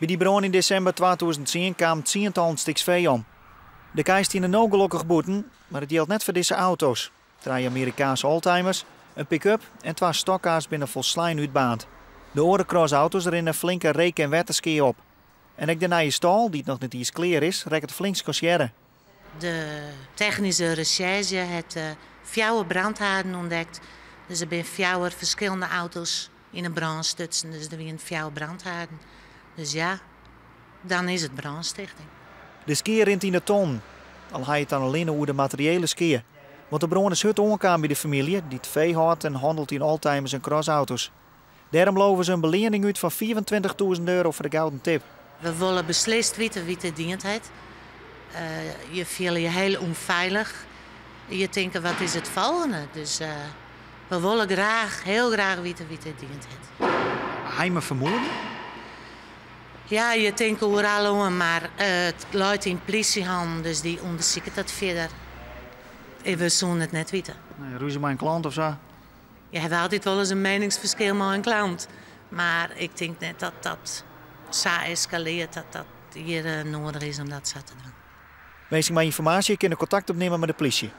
Bij die brand in december 2010 kwam 10-tal stiks vee om. De kist in een gelukkig boeten, maar het geldt net voor deze auto's. 3 Amerikaanse oldtimers, een pick-up en 2 stokkaars binnen volslijn uitbaand. De andere crossauto's erin een flinke reken- en wetterski op. En ook de nieuwe stal, die nog niet eens klaar is, rekt het flink scossiëren. De technische recherche heeft 4 brandhaarden ontdekt. Dus er zijn 4 verschillende auto's in een brand stutsen. Dus er zijn 4 brandhaarden. Dus ja, dan is het brandstichting. De skier rint in de ton. Al hij het dan alleen over de materiële skiën. Want de brand is hut onkwam bij de familie die het vee houdt en handelt in oldtimers en crossauto's. Daarom loven ze een belening uit van €24.000 voor de gouden tip. We willen beslist weten wie het dient heeft. Je voelt je heel onveilig. Je denkt, wat is het volgende? Dus we willen heel graag weten wie het dient heeft. Hij me vermoeden? Ja, je denkt overal om, maar het luidt in politiehanden, dus die onderzoeken dat verder. En we zullen het net weten. Nee, ruzie met een klant of zo? Je hebt altijd wel eens een meningsverschil met een klant. Maar ik denk net dat dat zo escaleert, dat dat hier nodig is om dat zo te doen. Mensen met informatie kunnen contact opnemen met de politie.